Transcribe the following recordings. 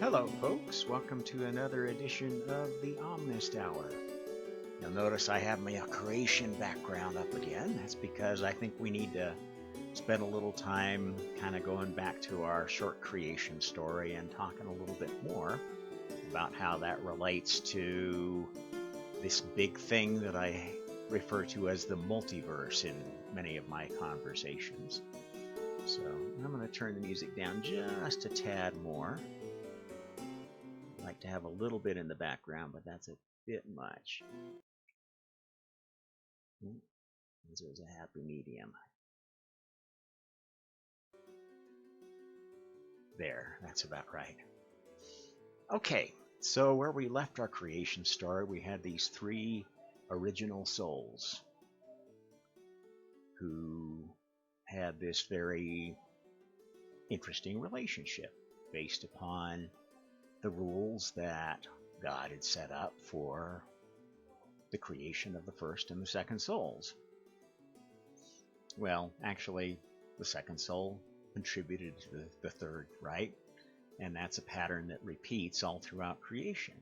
Hello, folks. Welcome to another edition of the Omnist Hour. You'll notice I have my creation background up again. That's because I think we need to spend a little time kind of going back to our short creation story and talking a little bit more about how that relates to this big thing that I refer to as the multiverse in many of my conversations. So I'm going to turn the music down just a tad more. I like to have a little bit in the background, but that's a bit much. This is a happy medium. There, that's about right. Okay, so where we left our creation story, we had these three original souls who had this very interesting relationship based upon the rules that God had set up for the creation of the first and the second souls. Well, actually, the second soul contributed to the third, right? And that's a pattern that repeats all throughout creation.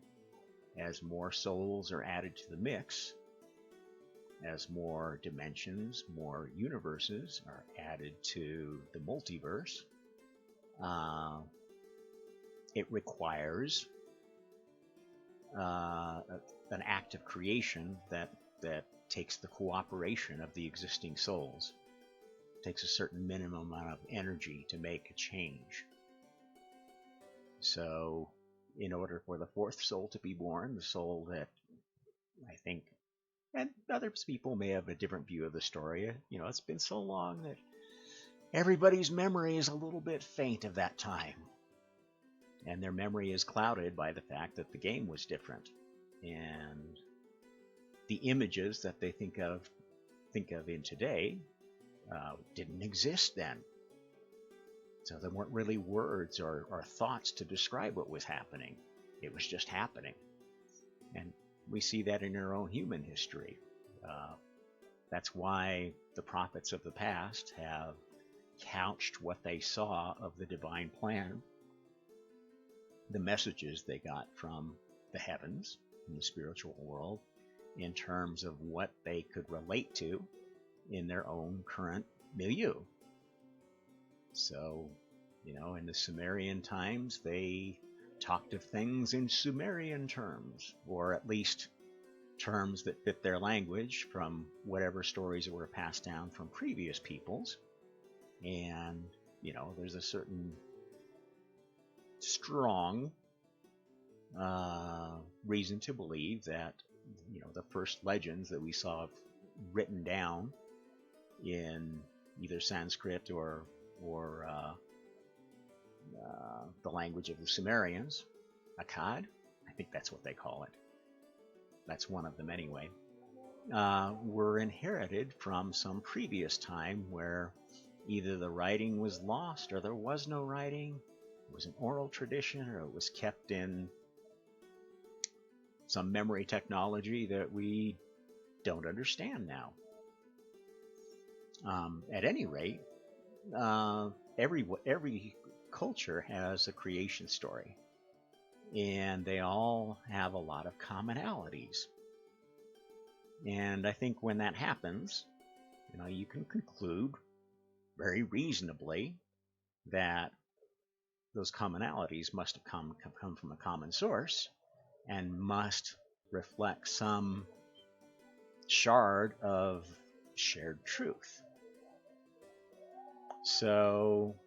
As more souls are added to the mix, as more dimensions, more universes are added to the multiverse, it requires an act of creation that takes the cooperation of the existing souls. It takes a certain minimum amount of energy to make a change. So, in order for the fourth soul to be born, the soul that I think, and other people may have a different view of the story, it's been so long that everybody's memory is a little bit faint of that time. And their memory is clouded by the fact that the game was different. And the images that they think of in today didn't exist then. So there weren't really words or thoughts to describe what was happening. It was just happening. And we see that in our own human history. That's why the prophets of the past have couched what they saw of the divine plan, the messages they got from the heavens, from the spiritual world, in terms of what they could relate to in their own current milieu. So, in the Sumerian times, they talked of things in Sumerian terms, or at least terms that fit their language from whatever stories that were passed down from previous peoples. And, there's a certain strong reason to believe that, the first legends that we saw written down in either Sanskrit or the language of the Sumerians, Akkad, I think that's what they call it. That's one of them anyway. Were inherited from some previous time where either the writing was lost or there was no writing. It was an oral tradition, or it was kept in some memory technology that we don't understand now. At any rate, every culture has a creation story, and they all have a lot of commonalities. And I think when that happens, you can conclude very reasonably that those commonalities must have come from a common source and must reflect some shard of shared truth. So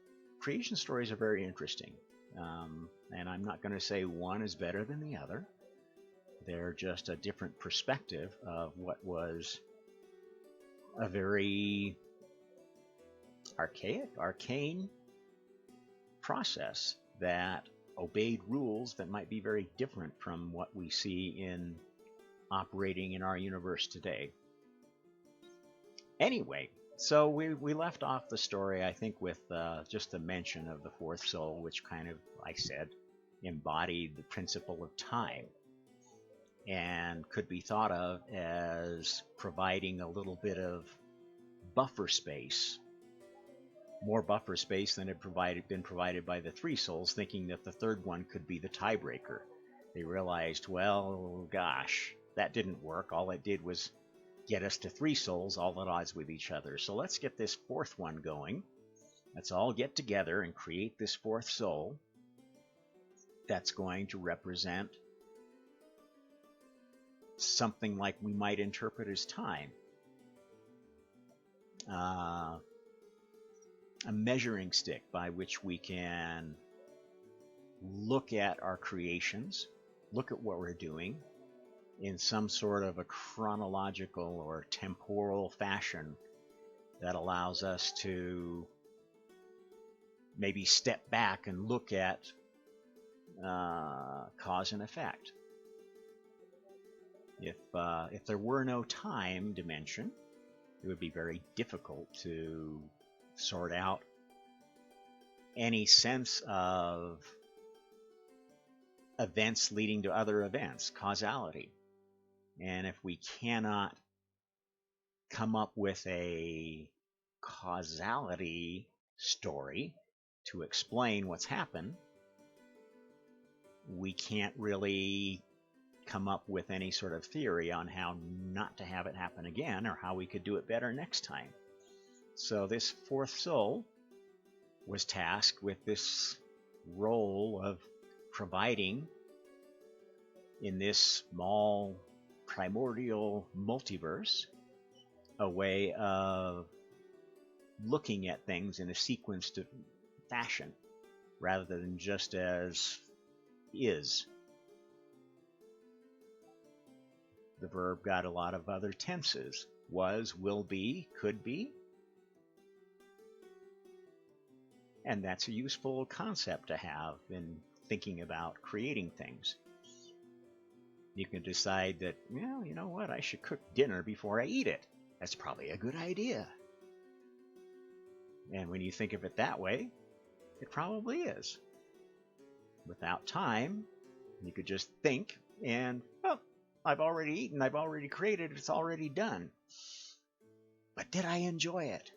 creation stories are very interesting, and I'm not going to say one is better than the other. They're just a different perspective of what was a very arcane process that obeyed rules that might be very different from what we see in operating in our universe today. Anyway, so we left off the story, I think, with just the mention of the fourth soul, which kind of, like I said, embodied the principle of time and could be thought of as providing a little bit of buffer space more buffer space than had been provided by the three souls, thinking that the third one could be the tiebreaker. They realized, well, gosh, that didn't work. All it did was get us to three souls, all at odds with each other. So let's get this fourth one going. Let's all get together and create this fourth soul that's going to represent something like we might interpret as time. A measuring stick by which we can look at our creations, look at what we're doing in some sort of a chronological or temporal fashion that allows us to maybe step back and look at cause and effect. If there were no time dimension, it would be very difficult to sort out any sense of events leading to other events, causality. And if we cannot come up with a causality story to explain what's happened, we can't really come up with any sort of theory on how not to have it happen again or how we could do it better next time. So this fourth soul was tasked with this role of providing in this small primordial multiverse a way of looking at things in a sequenced fashion rather than just as is. The verb got a lot of other tenses. Was, will be, could be. And that's a useful concept to have in thinking about creating things. You can decide that, well, you know what, I should cook dinner before I eat it. That's probably a good idea. And when you think of it that way, it probably is. Without time, you could just think and, oh, I've already eaten, I've already created, it's already done. But did I enjoy it?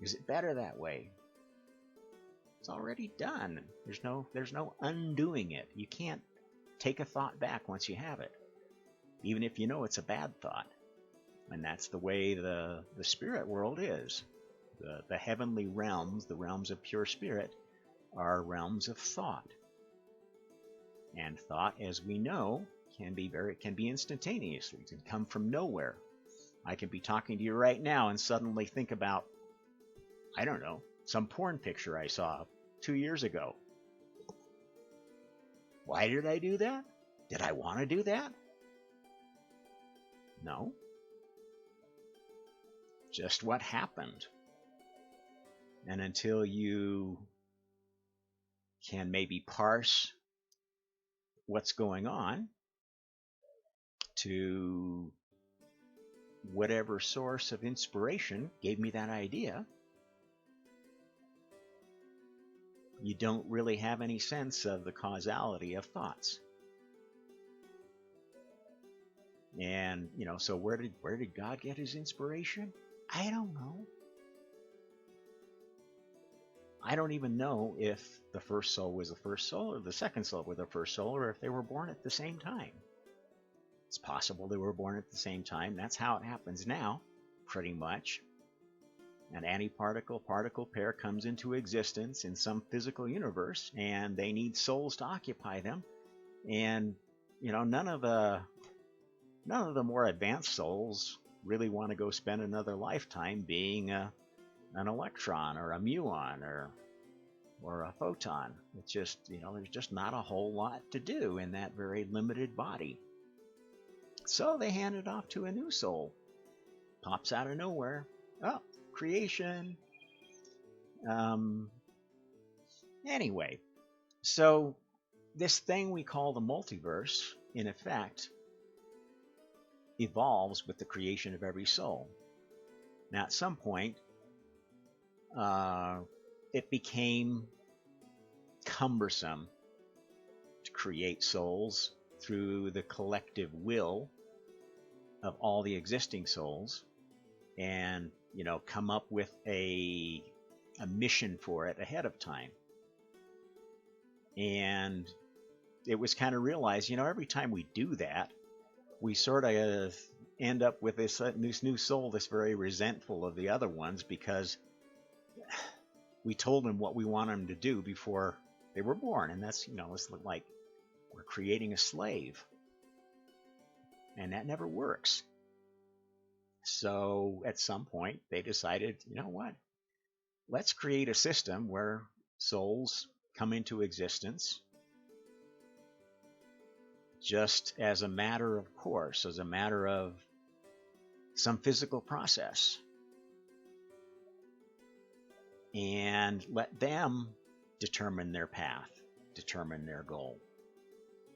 Is it better that way? It's already done. There's no undoing it. You can't take a thought back once you have it, even if you know it's a bad thought. And that's the way the spirit world is. The heavenly realms, the realms of pure spirit, are realms of thought. And thought, as we know, can be instantaneous. It can come from nowhere. I can be talking to you right now and suddenly think about, I don't know, some porn picture I saw 2 years ago. Why did I do that? Did I want to do that? No. Just what happened. And until you can maybe parse what's going on to whatever source of inspiration gave me that idea, you don't really have any sense of the causality of thoughts. And, so where did God get his inspiration? I don't know. I don't even know if the first soul was the first soul or the second soul was the first soul, or if they were born at the same time. It's possible they were born at the same time. That's how it happens now, pretty much. An antiparticle-particle pair comes into existence in some physical universe, and they need souls to occupy them. And, none of the more advanced souls really want to go spend another lifetime being an electron or a muon or a photon. It's just, there's just not a whole lot to do in that very limited body. So they hand it off to a new soul. Pops out of nowhere. Oh, creation. Anyway, so this thing we call the multiverse, in effect, evolves with the creation of every soul. Now, at some point, it became cumbersome to create souls through the collective will of all the existing souls. And, come up with a mission for it ahead of time. And it was kind of realized, every time we do that, we sort of end up with this new soul that's very resentful of the other ones because we told them what we want them to do before they were born. And that's, it's like we're creating a slave. And that never works. So at some point, they decided, what? Let's create a system where souls come into existence just as a matter of course, as a matter of some physical process. And let them determine their path, determine their goal.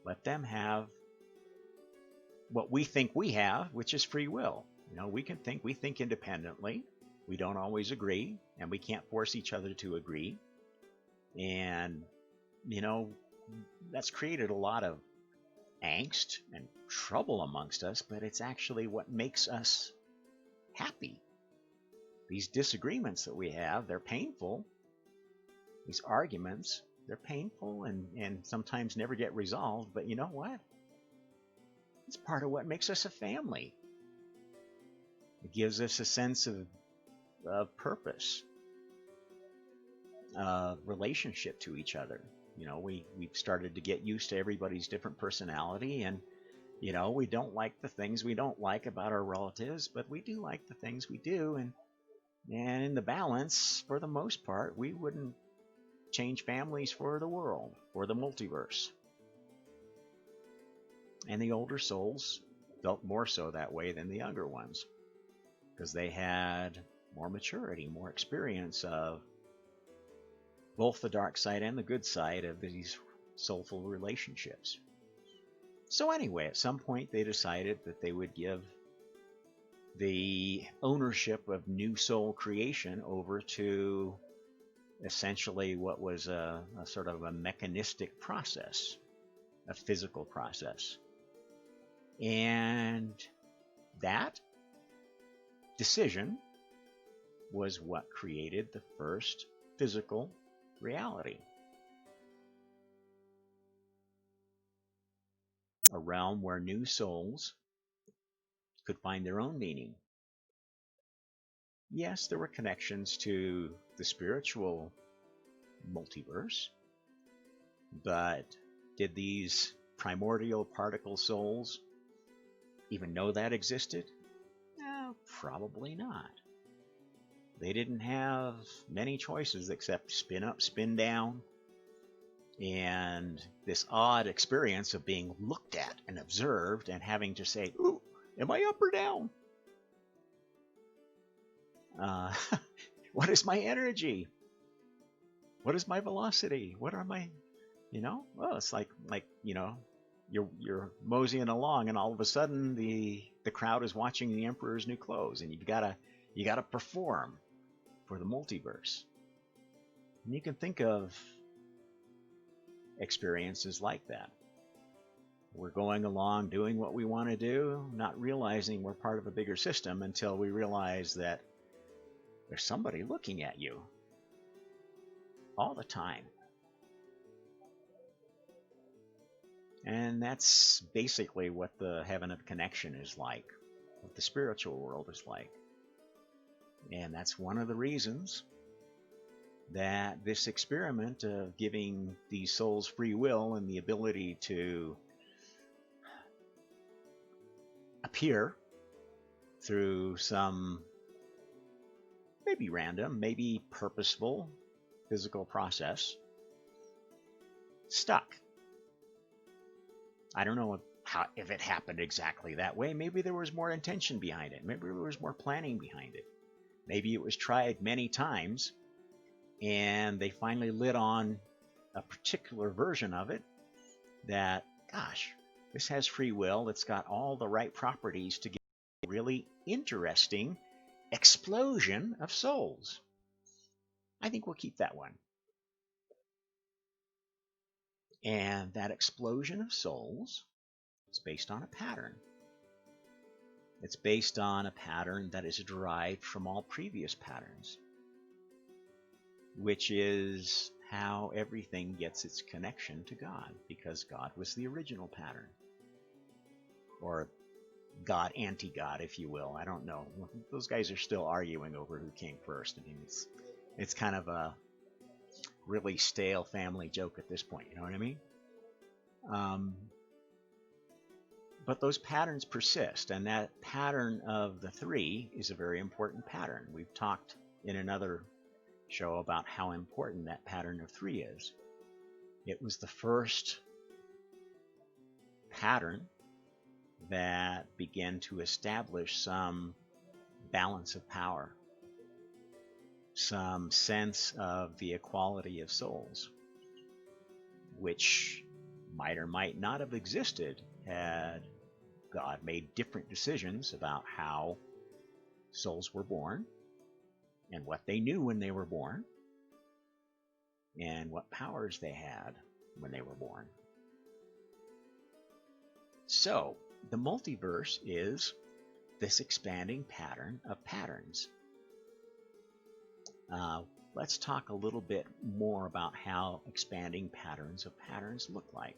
Let them have what we think we have, which is free will. We think independently. We don't always agree, and we can't force each other to agree. And, that's created a lot of angst and trouble amongst us, but it's actually what makes us happy. These disagreements that we have, they're painful. These arguments, they're painful and sometimes never get resolved, but you know what? It's part of what makes us a family. It gives us a sense of purpose, relationship to each other. We've started to get used to everybody's different personality, and we don't like the things we don't like about our relatives, but we do like the things we do, and in the balance, for the most part, we wouldn't change families for the world, for the multiverse. And the older souls felt more so that way than the younger ones, because they had more maturity, more experience of both the dark side and the good side of these soulful relationships. So anyway, at some point they decided that they would give the ownership of new soul creation over to essentially what was a sort of a mechanistic process, a physical process. And that decision was what created the first physical reality. A realm where new souls could find their own meaning. Yes, there were connections to the spiritual multiverse, but did these primordial particle souls even know that existed? Probably not. They didn't have many choices except spin up, spin down, and this odd experience of being looked at and observed and having to say, ooh, am I up or down? What is my energy? What is my velocity? What are my, well, it's like you're moseying along, and all of a sudden the crowd is watching the Emperor's New Clothes, and you gotta perform for the multiverse. And you can think of experiences like that. We're going along doing what we want to do, not realizing we're part of a bigger system until we realize that there's somebody looking at you all the time. And that's basically what the heaven of connection is like, what the spiritual world is like. And that's one of the reasons that this experiment of giving these souls free will and the ability to appear through some maybe random, maybe purposeful physical process stuck. I don't know if it happened exactly that way. Maybe there was more intention behind it. Maybe there was more planning behind it. Maybe it was tried many times, and they finally lit on a particular version of it that, gosh, this has free will. It's got all the right properties to get a really interesting explosion of souls. I think we'll keep that one. And that explosion of souls is based on a pattern. It's based on a pattern that is derived from all previous patterns, which is how everything gets its connection to God, because God was the original pattern. Or God, anti-God, if you will. I don't know. Those guys are still arguing over who came first. I mean, it's kind of a really stale family joke at this point. You know what I mean? But those patterns persist, and that pattern of the three is a very important pattern. We've talked in another show about how important that pattern of three is. It was the first pattern that began to establish some balance of power, some sense of the equality of souls, which might or might not have existed had God made different decisions about how souls were born and what they knew when they were born and what powers they had when they were born. So, the multiverse is this expanding pattern of patterns. Let's talk a little bit more about how expanding patterns of patterns look like.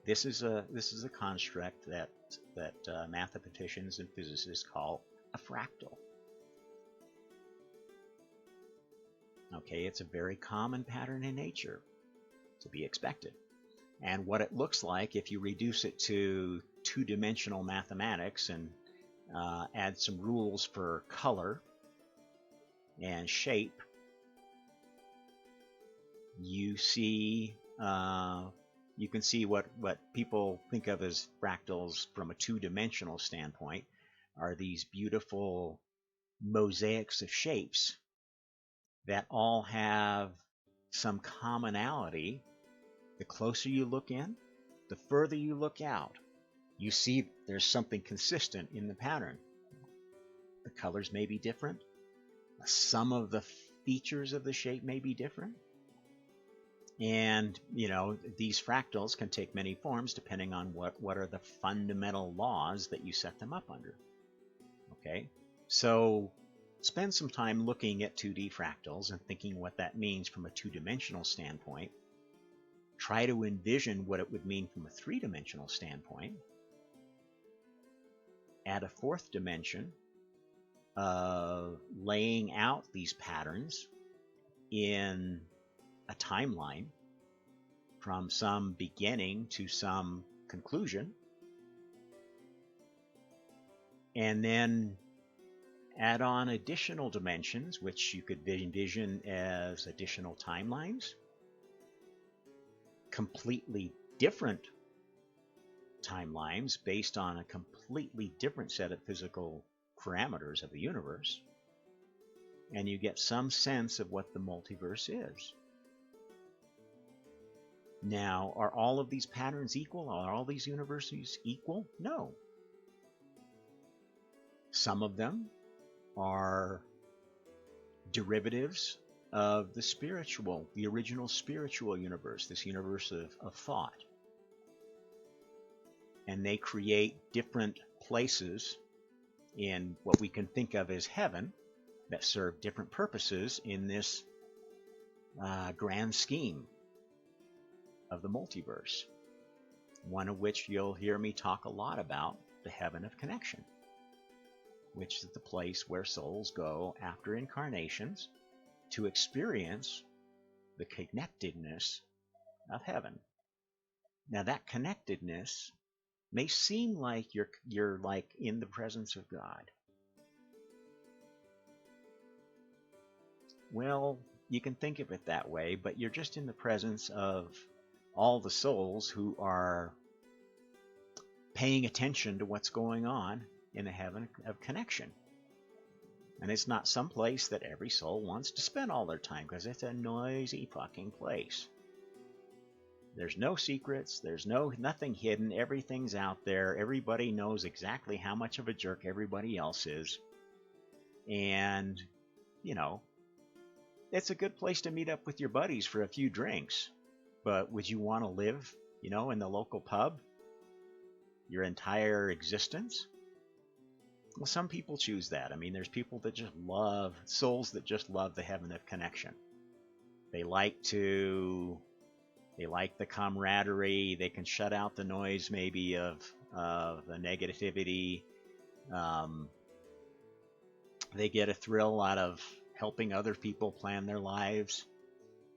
This is a construct that mathematicians and physicists call a fractal. Okay, it's a very common pattern in nature, to be expected. And what it looks like, if you reduce it to two-dimensional mathematics and add some rules for color and shape, you can see what people think of as fractals from a two-dimensional standpoint are these beautiful mosaics of shapes that all have some commonality. The closer you look in, the further you look out, you see there's something consistent in the pattern. The colors may be different. Some of the features of the shape may be different. And, these fractals can take many forms depending on what are the fundamental laws that you set them up under. Okay? So spend some time looking at 2D fractals and thinking what that means from a two-dimensional standpoint. Try to envision what it would mean from a three-dimensional standpoint. Add a fourth dimension of laying out these patterns in a timeline from some beginning to some conclusion. And then add on additional dimensions, which you could envision as additional timelines, completely different timelines based on a completely different set of physical parameters of the universe, and you get some sense of what the multiverse is. Now, are all of these patterns equal? Are all these universes equal? No. Some of them are derivatives of the original spiritual universe, this universe of thought. And they create different places in what we can think of as heaven that serve different purposes in this grand scheme of the multiverse. One of which you'll hear me talk a lot about, the heaven of connection, which is the place where souls go after incarnations to experience the connectedness of heaven. Now that connectedness may seem like you're like in the presence of God. Well, you can think of it that way, but you're just in the presence of all the souls who are paying attention to what's going on in the heaven of connection. And it's not some place that every soul wants to spend all their time, because it's a noisy fucking place. There's no secrets, there's nothing hidden, everything's out there, everybody knows exactly how much of a jerk everybody else is. And, it's a good place to meet up with your buddies for a few drinks. But would you want to live, in the local pub your entire existence? Well, some people choose that. I mean, there's people that just love, souls that just love the heaven of connection. They like to, they like the camaraderie. They can shut out the noise maybe of the negativity. Um, they get a thrill out of helping other people plan their lives.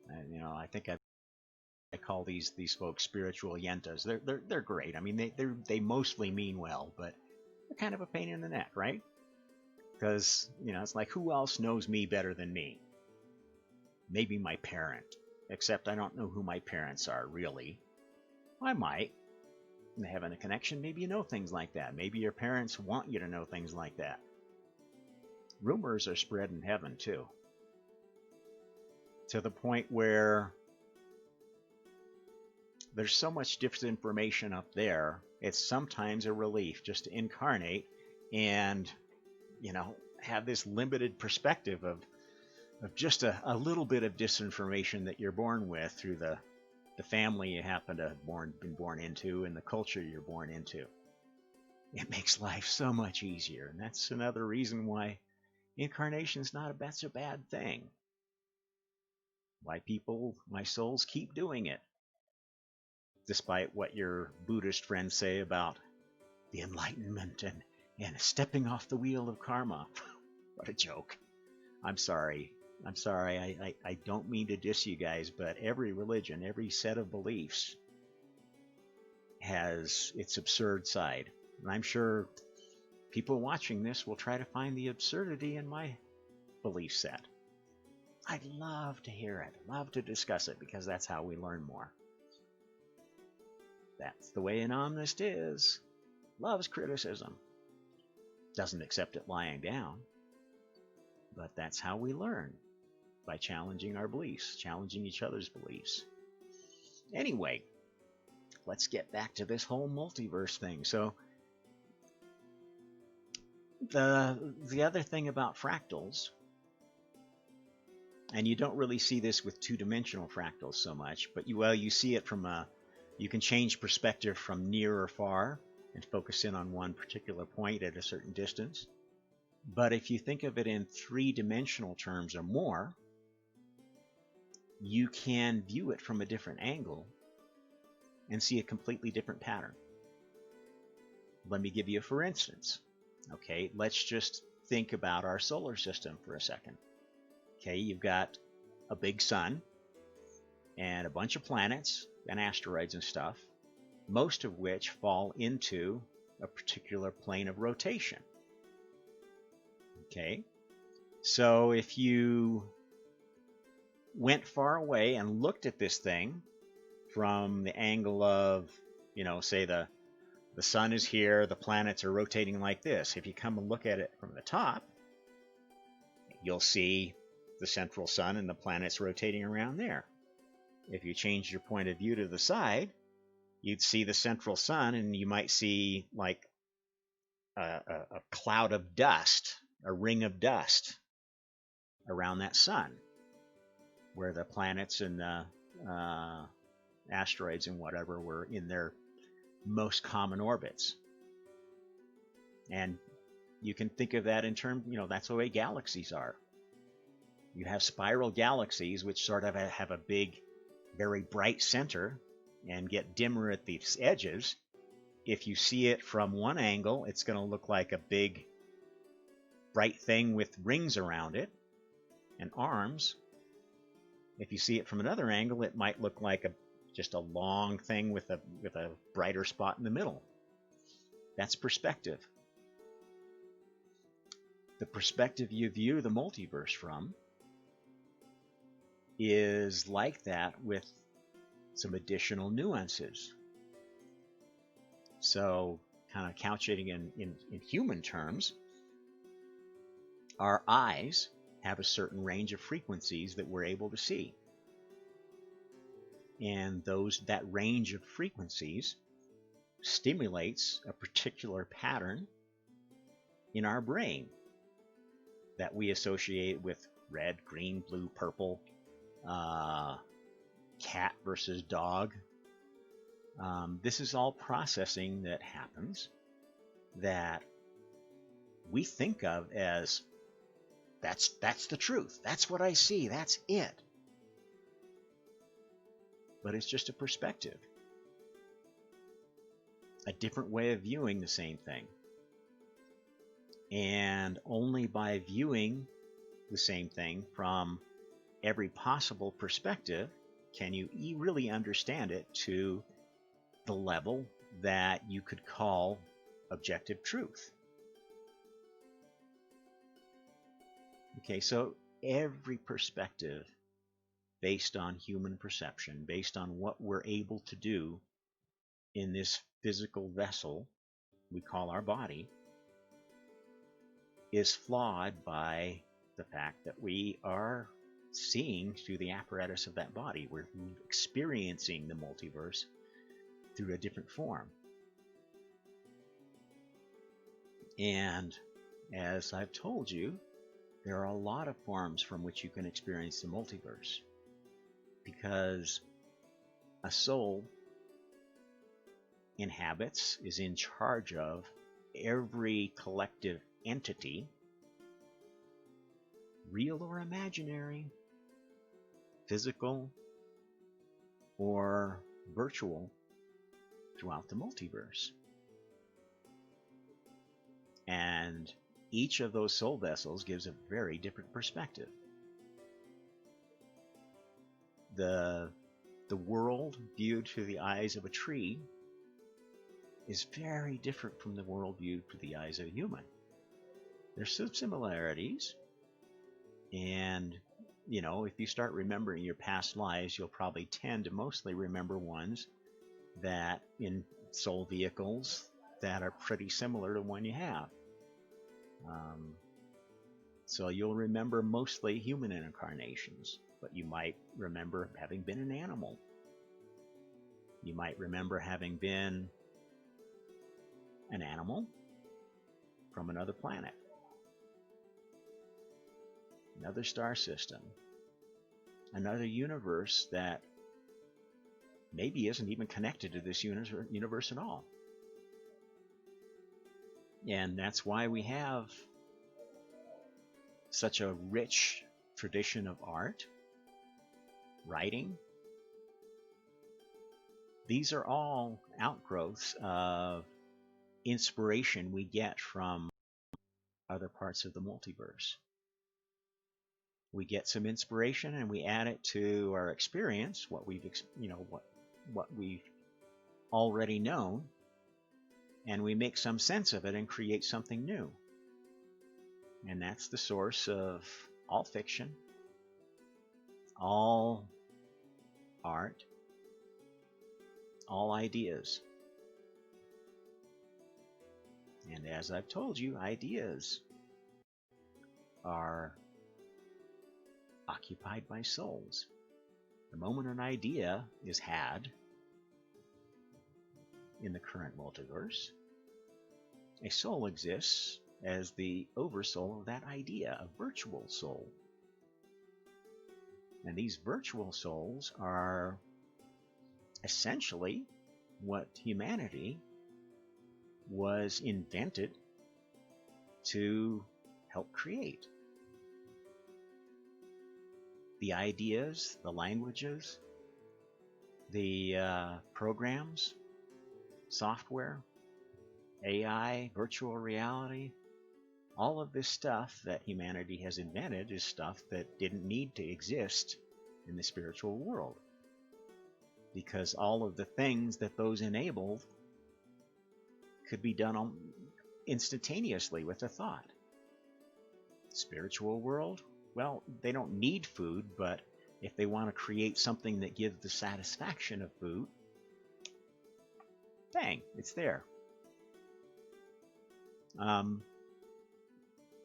And, I think I call these folks spiritual yentas. They're great. I mean, they mostly mean well, but they're kind of a pain in the neck, right? Because it's like, who else knows me better than me? Maybe my parent. Except I don't know who my parents are, really. I might. And having a connection, maybe you know things like that. Maybe your parents want you to know things like that. Rumors are spread in heaven, too. To the point where there's so much disinformation up there, it's sometimes a relief just to incarnate and, have this limited perspective of just a little bit of disinformation that you're born with through the family you happen to have been born into and the culture you're born into. It makes life so much easier, and that's another reason why incarnation's that's a bad thing. Why souls keep doing it, despite what your Buddhist friends say about the enlightenment and stepping off the wheel of karma. What a joke. I'm sorry. I don't mean to diss you guys, but every religion, every set of beliefs has its absurd side. And I'm sure people watching this will try to find the absurdity in my belief set. I'd love to hear it, love to discuss it, because that's how we learn more. That's the way an Omnist is. Loves criticism. Doesn't accept it lying down. But that's how we learn. By challenging our beliefs, challenging each other's beliefs. Anyway, let's get back to this whole multiverse thing. So, the other thing about fractals, and you don't really see this with two-dimensional fractals so much, but you see it you can change perspective from near or far and focus in on one particular point at a certain distance. But if you think of it in three-dimensional terms or more, you can view it from a different angle and see a completely different pattern. Let me give you a for instance. Okay, let's just think about our solar system for a second. Okay, you've got a big sun and a bunch of planets and asteroids and stuff, most of which fall into a particular plane of rotation. Okay, so if you went far away and looked at this thing from the angle of, say the sun is here, the planets are rotating like this. If you come and look at it from the top, you'll see the central sun and the planets rotating around there. If you change your point of view to the side, you'd see the central sun, and you might see like a cloud of dust, a ring of dust around that sun, where the planets and the asteroids and whatever were in their most common orbits. And you can think of that in terms, that's the way galaxies are. You have spiral galaxies, which sort of have a big, very bright center and get dimmer at the edges. If you see it from one angle, it's going to look like a big, bright thing with rings around it and arms. If you see it from another angle, it might look like just a long thing with a brighter spot in the middle. That's perspective. The perspective you view the multiverse from is like that, with some additional nuances. So, kind of couching in human terms, our eyes have a certain range of frequencies that we're able to see. And that range of frequencies stimulates a particular pattern in our brain that we associate with red, green, blue, purple, cat versus dog. This is all processing that happens that we think of as that's the truth. That's what I see. That's it. But it's just a perspective, a different way of viewing the same thing. And only by viewing the same thing from every possible perspective can you really understand it to the level that you could call objective truth. Okay, so every perspective based on human perception, based on what we're able to do in this physical vessel we call our body, is flawed by the fact that we are seeing through the apparatus of that body. We're experiencing the multiverse through a different form. And as I've told you, there are a lot of forms from which you can experience the multiverse, because a soul inhabits, is in charge of every collective entity, real or imaginary, physical or virtual, throughout the multiverse. And each of those soul vessels gives a very different perspective. The world viewed through the eyes of a tree is very different from the world viewed through the eyes of a human. There's some similarities, and if you start remembering your past lives, you'll probably tend to mostly remember ones that in soul vehicles that are pretty similar to one you have. So you'll remember mostly human incarnations, but you might remember having been an animal. You might remember having been an animal from another planet, another star system, another universe that maybe isn't even connected to this universe at all. And that's why we have such a rich tradition of art, writing. These are all outgrowths of inspiration we get from other parts of the multiverse. We get some inspiration and we add it to our experience, what we've already known, and we make some sense of it and create something new. And that's the source of all fiction, all art, all ideas. And as I've told you, ideas are occupied by souls. The moment an idea is had in the current multiverse, a soul exists as the oversoul of that idea, a virtual soul. And these virtual souls are essentially what humanity was invented to help create. The ideas, the languages, the programs, software, AI, virtual reality, all of this stuff that humanity has invented is stuff that didn't need to exist in the spiritual world, because all of the things that those enabled could be done instantaneously with a thought. Spiritual world, well, they don't need food, but if they want to create something that gives the satisfaction of food, bang, it's there.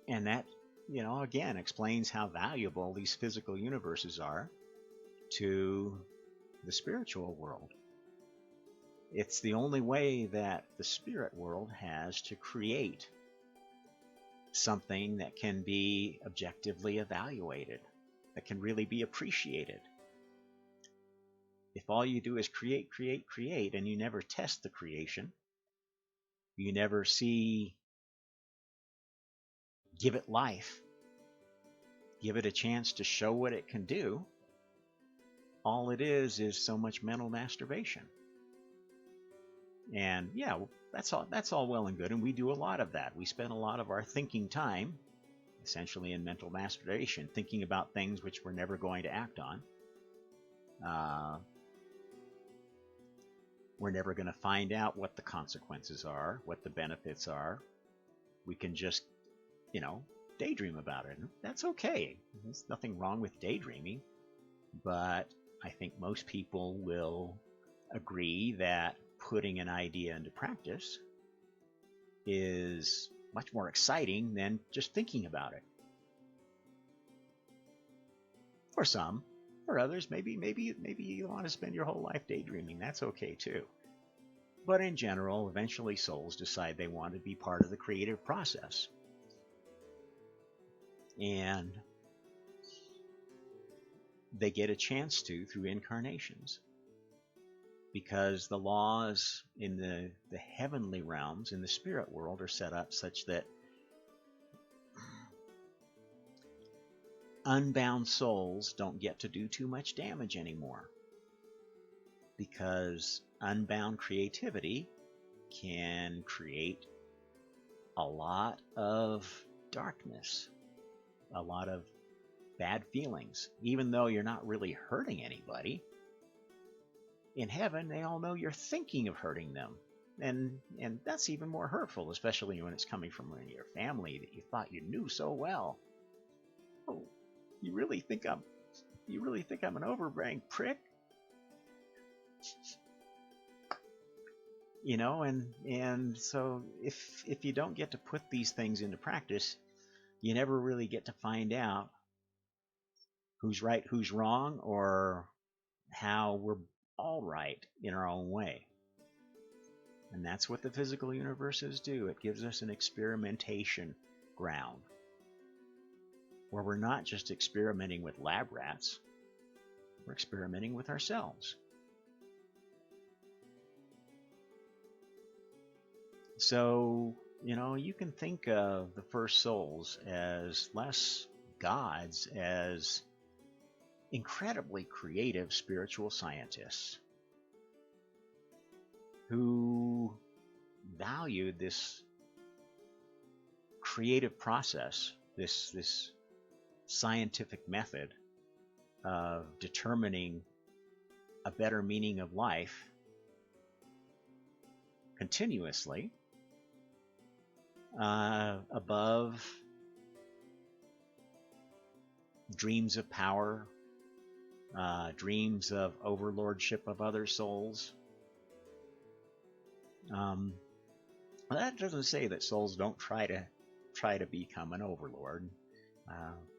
And that, again, explains how valuable these physical universes are to the spiritual world. It's the only way that the spirit world has to create something that can be objectively evaluated, that can really be appreciated. If all you do is create, and you never test the creation, you never see give it life, give it a chance to show what it can do, all it is so much mental masturbation. And yeah, that's all well and good, and we do a lot of that. We spend a lot of our thinking time essentially in mental masturbation, thinking about things which we're never going to act on. We're never going to find out what the consequences are, what the benefits are. We can just, daydream about it. That's okay. There's nothing wrong with daydreaming. But I think most people will agree that putting an idea into practice is much more exciting than just thinking about it. For some. For others, maybe you want to spend your whole life daydreaming. That's okay too. But in general, eventually souls decide they want to be part of the creative process. And they get a chance to through incarnations. Because the laws in the heavenly realms, in the spirit world, are set up such that unbound souls don't get to do too much damage anymore, because unbound creativity can create a lot of darkness, a lot of bad feelings. Even though you're not really hurting anybody, in heaven they all know you're thinking of hurting them, and that's even more hurtful, especially when it's coming from your family that you thought you knew so well. Oh, you really think I'm an overbearing prick? And so if you don't get to put these things into practice, you never really get to find out who's right, who's wrong, or how we're all right in our own way. And that's what the physical universes do. It gives us an experimentation ground where we're not just experimenting with lab rats, we're experimenting with ourselves. So, you can think of the first souls as less gods, as incredibly creative spiritual scientists who valued this creative process, this scientific method of determining a better meaning of life continuously above dreams of power, dreams of overlordship of other souls. That doesn't say that souls don't try to become an overlord.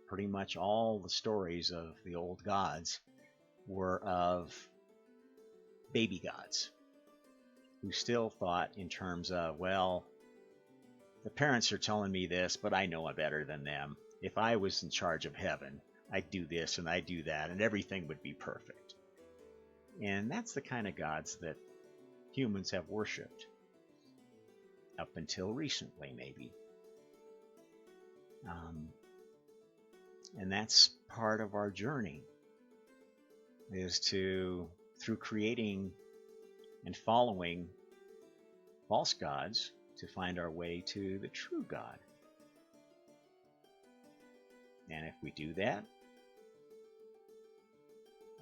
Pretty much all the stories of the old gods were of baby gods who still thought in terms of, well, the parents are telling me this, but I know better than them. If I was in charge of heaven, I'd do this and I'd do that, and everything would be perfect. And that's the kind of gods that humans have worshipped. Up until recently, maybe. And that's part of our journey, is through creating and following false gods, to find our way to the true God. And if we do that,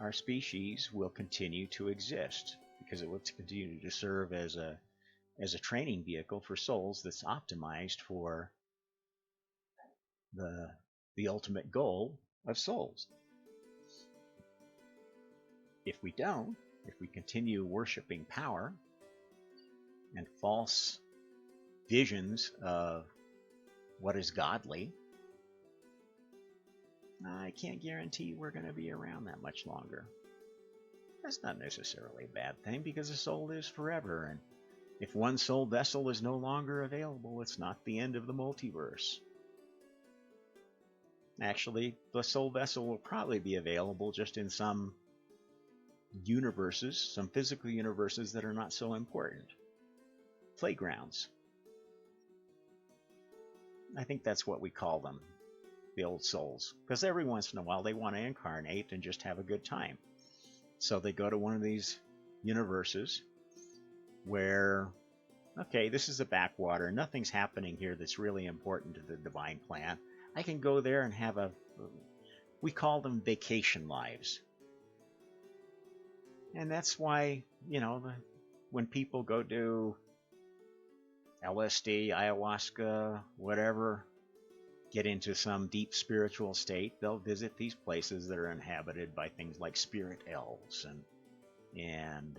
our species will continue to exist, because it will continue to serve as a training vehicle for souls that's optimized for the ultimate goal of souls. If we don't, if we continue worshiping power and false visions of what is godly, I can't guarantee we're going to be around that much longer. That's not necessarily a bad thing, because a soul lives forever, and if one soul vessel is no longer available, it's not the end of the multiverse. Actually, the soul vessel will probably be available just in some universes, some physical universes that are not so important. Playgrounds. I think that's what we call them, the old souls. Because every once in a while they want to incarnate and just have a good time. So they go to one of these universes where, okay, this is a backwater. Nothing's happening here that's really important to the divine plan. I can go there and have we call them vacation lives. And that's why, when people go do LSD, ayahuasca, whatever, get into some deep spiritual state, they'll visit these places that are inhabited by things like spirit elves and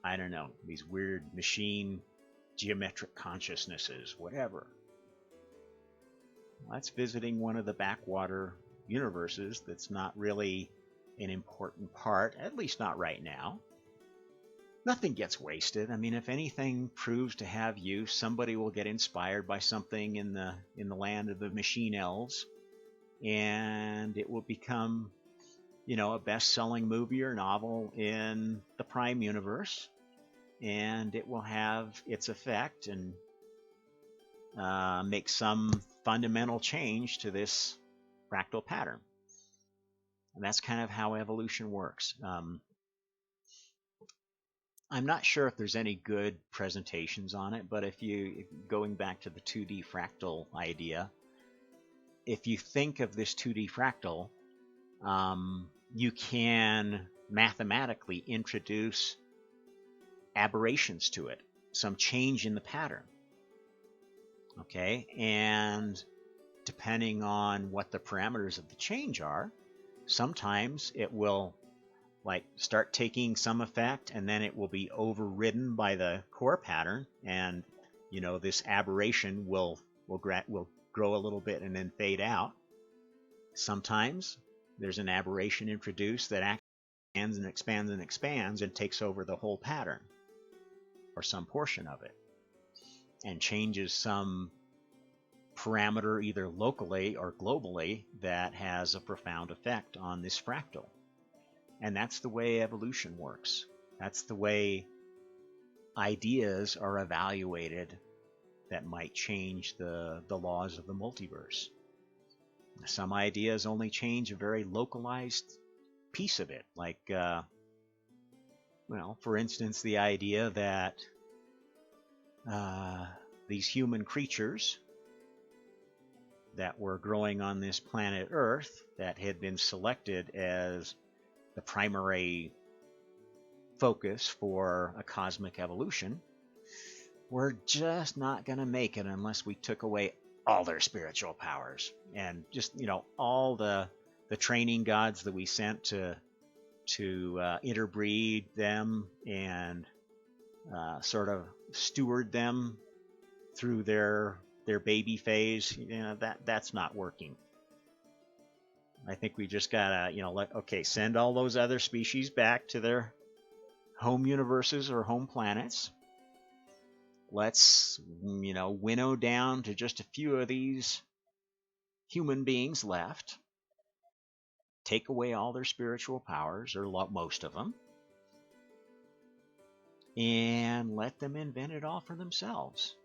I don't know, these weird machine geometric consciousnesses, whatever. That's visiting one of the backwater universes that's not really an important part, at least not right now. Nothing gets wasted. I mean, if anything proves to have use, somebody will get inspired by something in the land of the machine elves, and it will become, a best-selling movie or novel in the Prime universe, and it will have its effect and make some fundamental change to this fractal pattern. And that's kind of how evolution works. I'm not sure if there's any good presentations on it, but if going back to the 2D fractal idea, if you think of this 2D fractal, you can mathematically introduce aberrations to it, some change in the pattern. Okay, and depending on what the parameters of the change are, sometimes it will start taking some effect, and then it will be overridden by the core pattern, and this aberration will grow a little bit and then fade out. Sometimes there's an aberration introduced that actually expands and expands and expands and takes over the whole pattern or some portion of it and changes some parameter either locally or globally that has a profound effect on this fractal. And that's the way evolution works. That's the way ideas are evaluated that might change the laws of the multiverse. Some ideas only change a very localized piece of it. Like, for instance, the idea that these human creatures that were growing on this planet Earth that had been selected as the primary focus for a cosmic evolution were just not going to make it unless we took away all their spiritual powers and just all the training gods that we sent to interbreed them and sort of steward them through their baby phase. That's not working. I think we just gotta, send all those other species back to their home universes or home planets. Let's, winnow down to just a few of these human beings left. Take away all their spiritual powers, or most of them, and let them invent it all for themselves.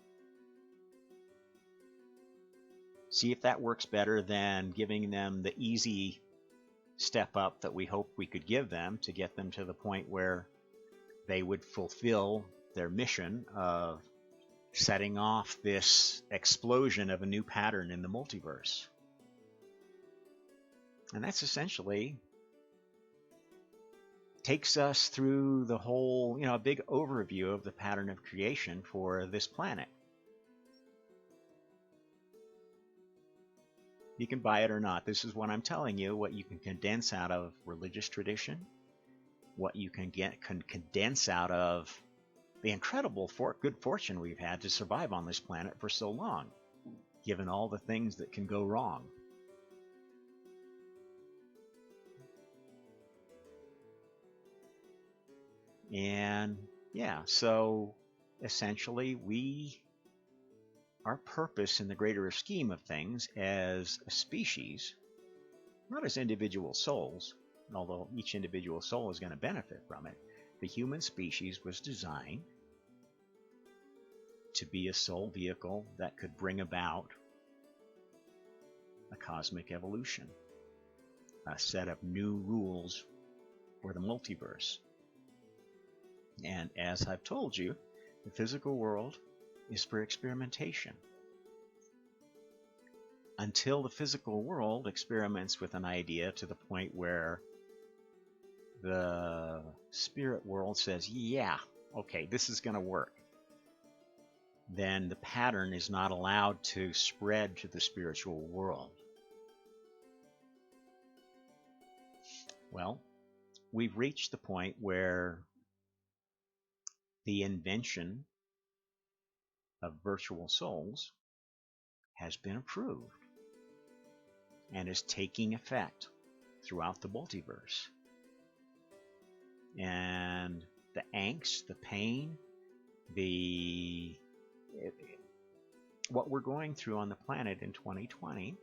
See if that works better than giving them the easy step up that we hope we could give them to get them to the point where they would fulfill their mission of setting off this explosion of a new pattern in the multiverse. And that's essentially takes us through the whole, a big overview of the pattern of creation for this planet. You can buy it or not. This is what I'm telling you, what you can condense out of religious tradition, what you can condense out of the incredible good fortune we've had to survive on this planet for so long, given all the things that can go wrong. And so essentially our purpose in the greater scheme of things as a species, not as individual souls, although each individual soul is going to benefit from it, the human species was designed to be a soul vehicle that could bring about a cosmic evolution, a set of new rules for the multiverse. And as I've told you, the physical world is for experimentation. Until the physical world experiments with an idea to the point where the spirit world says, yeah, okay, this is going to work, then the pattern is not allowed to spread to the spiritual world. Well, we've reached the point where the invention of virtual souls has been approved and is taking effect throughout the multiverse. And the angst, the pain, what we're going through on the planet in 2020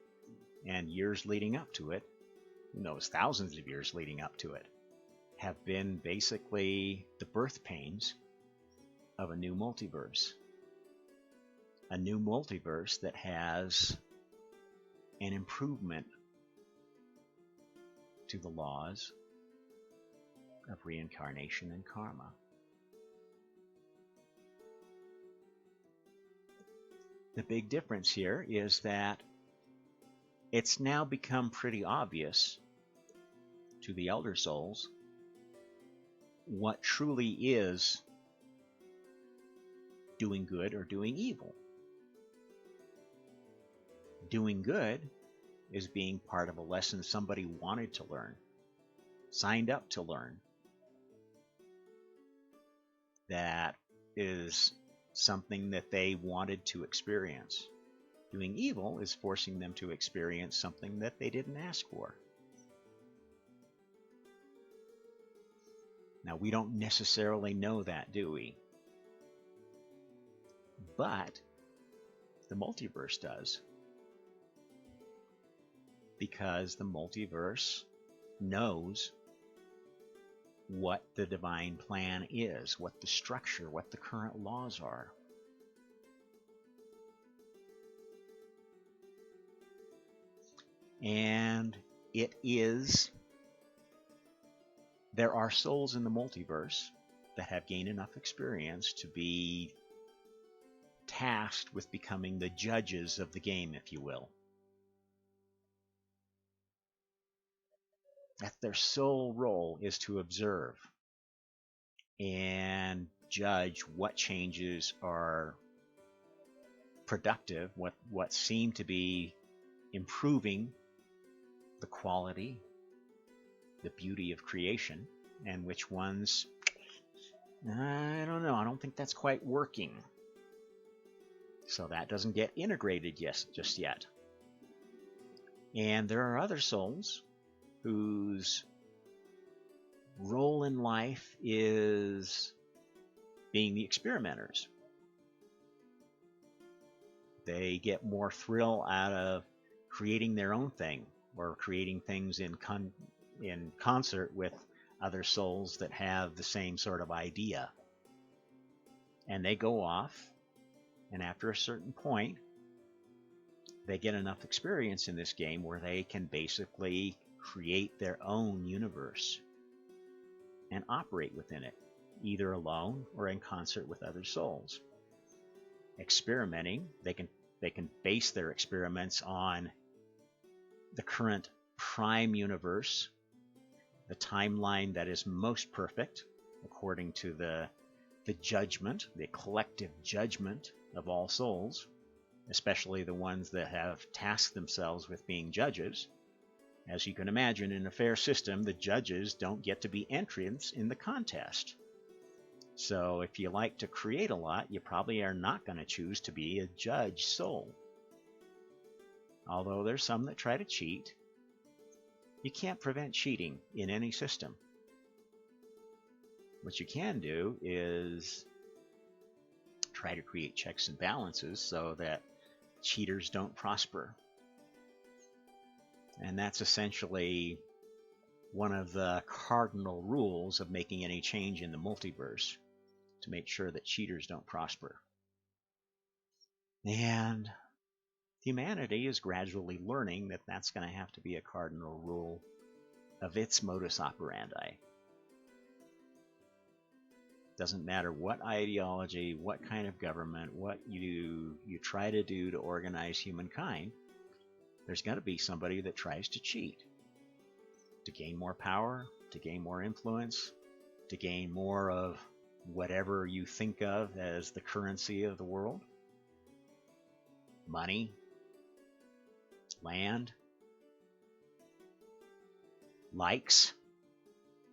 and years leading up to it, who knows, thousands of years leading up to it, have been basically the birth pains of a new multiverse. A new multiverse that has an improvement to the laws of reincarnation and karma. The big difference here is that it's now become pretty obvious to the elder souls what truly is doing good or doing evil. Doing good is being part of a lesson somebody wanted to learn, signed up to learn. That is something that they wanted to experience. Doing evil is forcing them to experience something that they didn't ask for. Now, we don't necessarily know that, do we? But the multiverse does. Because the multiverse knows what the divine plan is, what the structure, what the current laws are. And there are souls in the multiverse that have gained enough experience to be tasked with becoming the judges of the game, if you will. That their sole role is to observe and judge what changes are productive, what seem to be improving the quality, the beauty of creation, and which ones, I don't know, I don't think that's quite working. So that doesn't get integrated just yet. And there are other souls whose role in life is being the experimenters. They get more thrill out of creating their own thing or creating things in concert with other souls that have the same sort of idea. And they go off, and after a certain point, they get enough experience in this game where they can basically create their own universe and operate within it, either alone or in concert with other souls. Experimenting, they can base their experiments on the current prime universe, the timeline that is most perfect according to the judgment, the collective judgment of all souls, especially the ones that have tasked themselves with being judges. As you can imagine, in a fair system, the judges don't get to be entrants in the contest. So if you like to create a lot, you probably are not going to choose to be a judge soul. Although there's some that try to cheat. You can't prevent cheating in any system. What you can do is try to create checks and balances so that cheaters don't prosper. And that's essentially one of the cardinal rules of making any change in the multiverse, to make sure that cheaters don't prosper. And humanity is gradually learning that that's going to have to be a cardinal rule of its modus operandi. Doesn't matter what ideology, what kind of government, what you try to do to organize humankind, there's going to be somebody that tries to cheat, to gain more power, to gain more influence, to gain more of whatever you think of as the currency of the world. Money, land, likes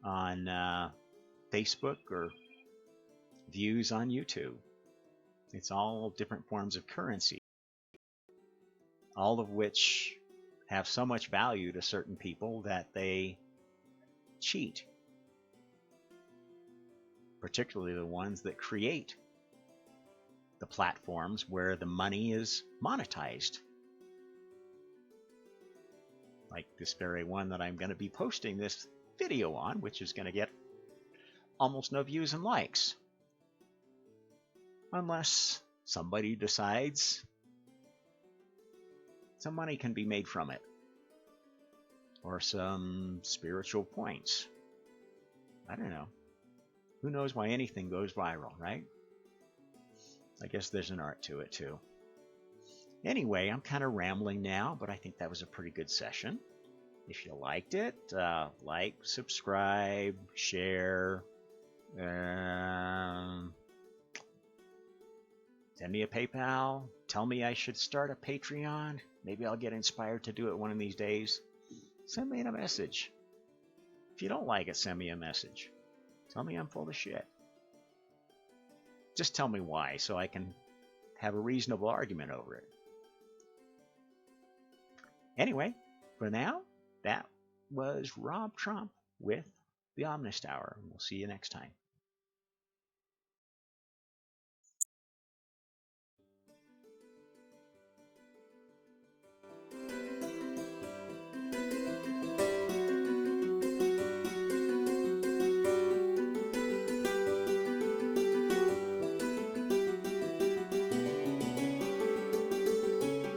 on Facebook, or views on YouTube. It's all different forms of currency, all of which have so much value to certain people that they cheat, particularly the ones that create the platforms where the money is monetized. Like this very one that I'm going to be posting this video on, which is going to get almost no views and likes. Unless somebody decides some money can be made from it, or some spiritual points. I don't know. Who knows why anything goes viral, right? I guess there's an art to it too. Anyway, I'm kind of rambling now, but I think that was a pretty good session. If you liked it, like, subscribe, share, send me a PayPal. Tell me I should start a Patreon. Maybe I'll get inspired to do it one of these days. Send me a message. If you don't like it, send me a message. Tell me I'm full of shit. Just tell me why, so I can have a reasonable argument over it. Anyway, for now, that was Rob Trump with the Omnist Hour. We'll see you next time.